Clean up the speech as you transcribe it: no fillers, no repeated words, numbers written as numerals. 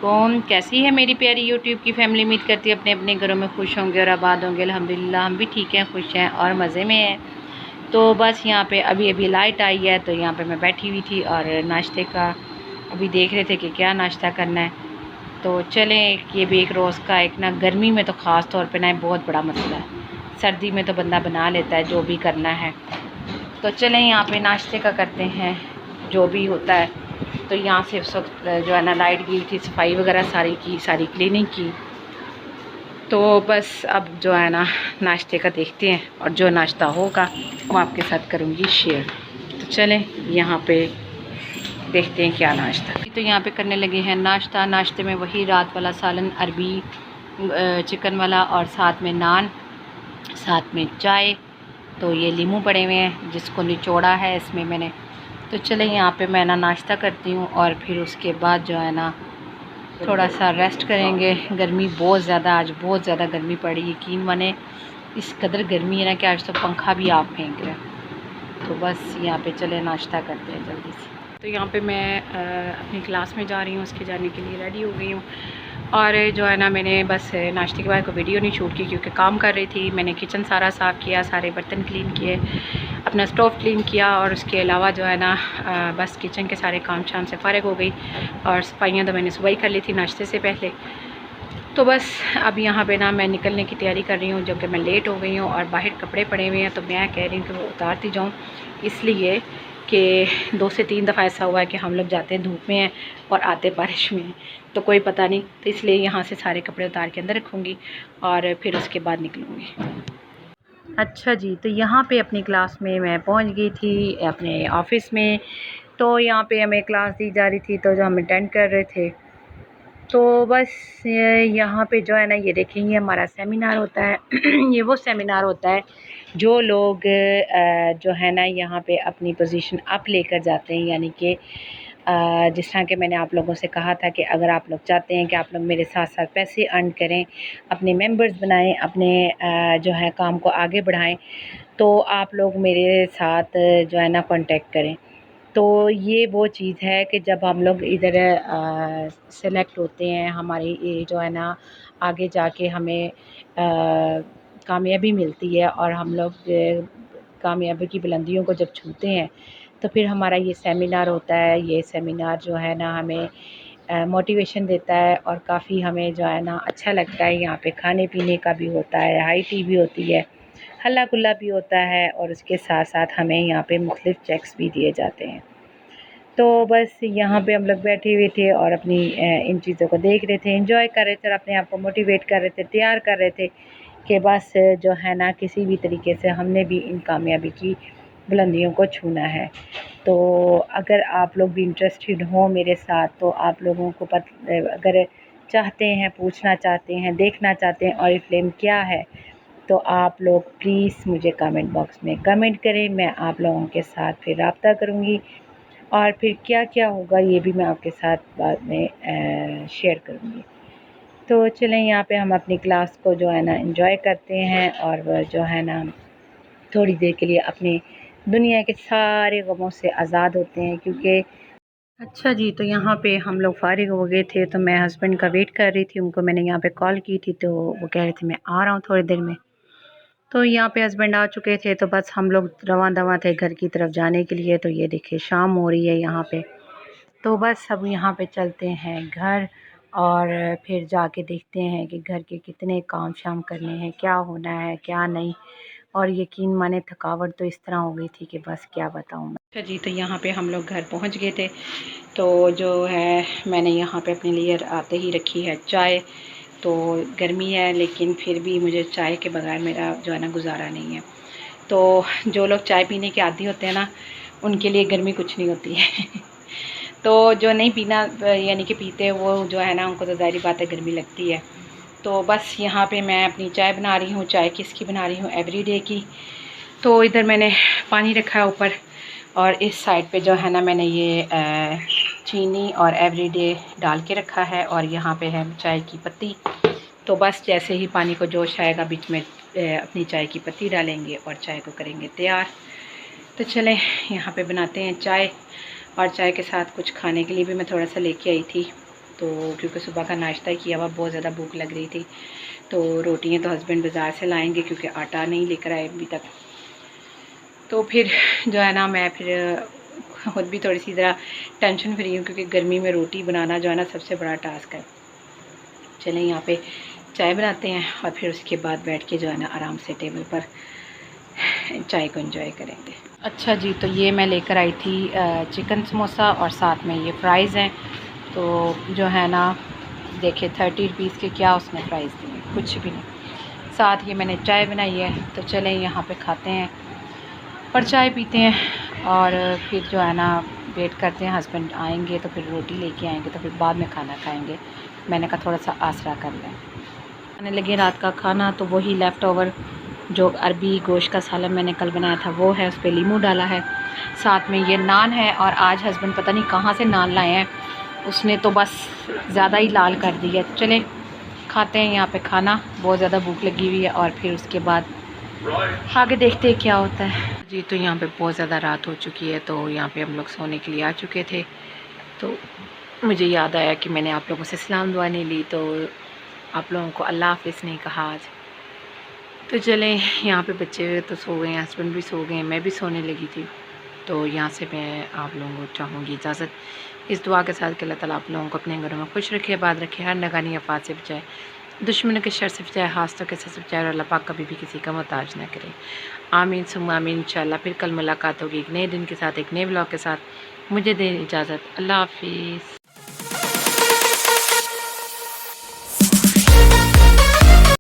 वालेकुम। कैसी है मेरी प्यारी यूट्यूब की फैमिली। उम्मीद करती है अपने अपने घरों में खुश होंगे और आबाद होंगे। अल्हम्दुलिल्लाह हम भी ठीक हैं, खुश हैं और मज़े में हैं। तो बस यहाँ पे अभी अभी लाइट आई है तो यहाँ पे मैं बैठी हुई थी और नाश्ते का अभी देख रहे थे कि क्या नाश्ता करना है। तो चलें, ये भी एक रोज़ का एक ना, गर्मी में तो ख़ास तौर पर ना बहुत बड़ा मसला है। सर्दी में तो बंदा बना लेता है जो भी करना है। तो चलें यहाँ पे नाश्ते का करते हैं जो भी होता है। तो यहाँ से उस वक्त जो है ना लाइट गई थी, सफाई वगैरह सारी की, सारी क्लीनिंग की। तो बस अब जो है ना नाश्ते का देखते हैं और जो नाश्ता होगा वो आपके साथ करूँगी शेयर। तो चलें यहाँ पे देखते हैं क्या नाश्ता। तो यहाँ पे करने लगे हैं नाश्ता। नाश्ते में वही रात वाला सालन अरबी चिकन वाला और साथ में नान, साथ में चाय। तो ये लीमू पड़े हुए हैं जिसको निचोड़ा है इसमें मैंने। तो चले यहाँ पे मैं ना नाश्ता करती हूँ और फिर उसके बाद जो है ना थोड़ा सा रेस्ट करेंगे। गर्मी बहुत ज़्यादा, आज बहुत ज़्यादा गर्मी पड़ी, यकीन माने इस कदर गर्मी है ना कि आज तो पंखा भी आप फेंक रहे हैं। तो बस यहाँ पे चले नाश्ता करते हैं जल्दी से। तो यहाँ पे मैं अपनी क्लास में जा रही हूँ, उसके जाने के लिए रेडी हो गई हूँ। और जो है ना मैंने बस नाश्ते के बाद कोई वीडियो नहीं शूट की क्योंकि काम कर रही थी। मैंने किचन सारा साफ़ किया, सारे बर्तन क्लीन किए, अपना स्टोव क्लीन किया और उसके अलावा जो है ना बस किचन के सारे काम शाम से फ़ारिग हो गई। और सफाइयाँ तो मैंने सुबह ही कर ली थी नाश्ते से पहले। तो बस अब यहाँ पे ना मैं निकलने की तैयारी कर रही हूँ, जो कि मैं लेट हो गई हूँ और बाहर कपड़े पड़े हुए हैं। तो मैं कह रही हूँ कि वो उतारती जाऊँ, इसलिए कि 2 से 3 दफ़ा ऐसा हुआ है कि हम लोग जाते हैं धूप में हैं और आते बारिश में हैं, तो कोई पता नहीं। तो इसलिए यहाँ से सारे कपड़े उतार के अंदर रखूँगी और फिर उसके बाद निकलूँगी। अच्छा जी, तो यहाँ पे अपनी क्लास में मैं पहुँच गई थी, अपने ऑफ़िस में। तो यहाँ पे हमें क्लास दी जा रही थी तो जो हम अटेंड कर रहे थे। तो बस यहाँ पे जो है ना ये देखेंगे हमारा सेमिनार होता है ये वो सेमिनार होता है जो लोग जो है ना यहाँ पे अपनी पोजीशन अप लेकर जाते हैं। यानी कि जिस तरह के मैंने आप लोगों से कहा था कि अगर आप लोग चाहते हैं कि आप लोग मेरे साथ साथ पैसे अर्न करें, अपने मेंबर्स बनाएं, अपने जो है काम को आगे बढ़ाएं, तो आप लोग मेरे साथ जो है ना कांटेक्ट करें। तो ये वो चीज़ है कि जब हम लोग इधर सेलेक्ट होते हैं, हमारी ये जो है ना आगे जाके हमें कामयाबी मिलती है और हम लोग कामयाबी की बुलंदियों को जब छूते हैं तो फिर हमारा ये सेमिनार होता है। ये सेमिनार जो है ना हमें मोटिवेशन देता है और काफ़ी हमें जो है ना अच्छा लगता है। यहाँ पे खाने पीने का भी होता है, हाई टी भी होती है, हल्ला गुल्ला भी होता है और उसके साथ साथ हमें यहाँ पे मुख्तलिफ चेक्स भी दिए जाते हैं। तो बस यहाँ पे हम लोग बैठे हुए थे और अपनी इन चीज़ों को देख रहे थे, एंजॉय कर रहे थे और अपने आप को मोटिवेट कर रहे थे, तैयार कर रहे थे कि बस जो है ना किसी भी तरीके से हमने भी इन कामयाबी की बुलंदियों को छूना है। तो अगर आप लोग भी इंटरेस्टेड हो मेरे साथ, तो आप लोगों को अगर चाहते हैं, पूछना चाहते हैं, देखना चाहते हैं ऑरिफ्लेम क्या है, तो आप लोग प्लीज़ मुझे कमेंट बॉक्स में कमेंट करें। मैं आप लोगों के साथ फिर रब्ता करूँगी और फिर क्या क्या होगा ये भी मैं आपके साथ बाद में शेयर करूँगी। तो चलें यहाँ पे हम अपनी क्लास को जो है ना एंजॉय करते हैं और जो है ना थोड़ी देर के लिए अपनी दुनिया के सारे गमों से आज़ाद होते हैं क्योंकि अच्छा जी, तो यहाँ पे हम लोग फ़ारिग हो गए थे तो मैं हस्बैंड का वेट कर रही थी। उनको मैंने यहाँ पे कॉल की थी तो वो कह रहे थे मैं आ रहा हूँ थोड़ी देर में। तो यहाँ पे हस्बैंड आ चुके थे तो बस हम लोग रवां-दवां थे घर की तरफ जाने के लिए। तो ये देखिए शाम हो रही है यहाँ पे। तो बस अब यहाँ पे चलते हैं घर और फिर जाके देखते हैं कि घर के कितने काम शाम करने हैं, क्या होना है, क्या नहीं। और यकीन माने थकावट तो इस तरह हो गई थी कि बस क्या बताऊँ मैं। अच्छा जी, तो यहाँ पे हम लोग घर पहुँच गए थे। तो जो है मैंने यहाँ पे अपने लिए आते ही रखी है चाय। तो गर्मी है लेकिन फिर भी मुझे चाय के बगैर मेरा जो है ना गुजारा नहीं है। तो जो लोग चाय पीने के आदी होते हैं ना, उनके लिए गर्मी कुछ नहीं होती है तो जो नहीं पीना यानी कि पीते वो जो है ना उनको तो ज़ाहिर बात है गर्मी लगती है। तो बस यहाँ पे मैं अपनी चाय बना रही हूँ। चाय किसकी बना रही हूँ? एवरीडे की। तो इधर मैंने पानी रखा है ऊपर और इस साइड पे जो है ना मैंने ये चीनी और एवरीडे डाल के रखा है और यहाँ पे है चाय की पत्ती। तो बस जैसे ही पानी को जोश आएगा बीच में अपनी चाय की पत्ती डालेंगे और चाय को करेंगे तैयार। तो चलें यहाँ पे बनाते हैं चाय। और चाय के साथ कुछ खाने के लिए भी मैं थोड़ा सा लेके आई थी। तो क्योंकि सुबह का नाश्ता किया हुआ, बहुत ज़्यादा भूख लग रही थी। तो रोटियाँ तो हस्बैंड बाज़ार से लाएंगे क्योंकि आटा नहीं लेकर आए अभी तक। तो फिर जो है ना मैं फिर खुद भी थोड़ी सी ज़रा टेंशन फ्री हूँ क्योंकि गर्मी में रोटी बनाना जो है ना सबसे बड़ा टास्क है। चलें यहाँ पे चाय बनाते हैं और फिर उसके बाद बैठ के जो है ना आराम से टेबल पर चाय को एंजॉय करेंगे। अच्छा जी, तो ये मैं लेकर आई थी चिकन समोसा और साथ में ये फ्राइज़ हैं। तो जो है ना देखिए 30 रुपीज़ के क्या उसने प्राइस दिए, कुछ भी नहीं। साथ ये मैंने चाय बनाई है। तो चलें यहाँ पे खाते हैं और चाय पीते हैं और फिर जो है ना वेट करते हैं, हस्बैंड आएंगे तो फिर रोटी लेके आएंगे तो फिर बाद में खाना खाएंगे। मैंने कहा थोड़ा सा आसरा कर लें। आने लगे रात का खाना, तो वही लेफ़्ट ओवर जो अरबी गोश्त का सालन मैंने कल बनाया था वो है, उस पर लीमू डाला है। साथ में ये नान है और आज हस्बैंड पता नहीं कहाँ से नान लाए हैं, उसने तो बस ज़्यादा ही लाल कर दी है। चलें खाते हैं यहाँ पे खाना, बहुत ज़्यादा भूख लगी हुई है और फिर उसके बाद आगे देखते हैं क्या होता है जी। तो यहाँ पे बहुत ज़्यादा रात हो चुकी है, तो यहाँ पे हम लोग सोने के लिए आ चुके थे। तो मुझे याद आया कि मैंने आप लोगों से सलाम दुआ नहीं ली, तो आप लोगों को अल्लाह हाफ़िज़ नहीं कहा आज। तो चलें यहाँ पे बच्चे तो सो गए हैं, हस्बैंड भी सो गए हैं, मैं भी सोने लगी थी। तो यहाँ से मैं आप लोगों को चाहूँगी इजाज़त, इस दुआ के साथ कि अल्लाह ताला आप लोगों को अपने घरों में खुश रखे, आबाद रखे, हर नगानी आफात से बचाए, दुश्मनों के शर से बचाए, हादसों के शर से बचाए और अल्लाह पाक कभी भी किसी का मोहताज ना करे। आमीन सुम्मा आमीन। इंशाअल्लाह फिर कल मुलाकात होगी एक नए दिन के साथ, एक नए ब्लॉग के साथ। मुझे दें इजाज़त, अल्लाह हाफ़िज़।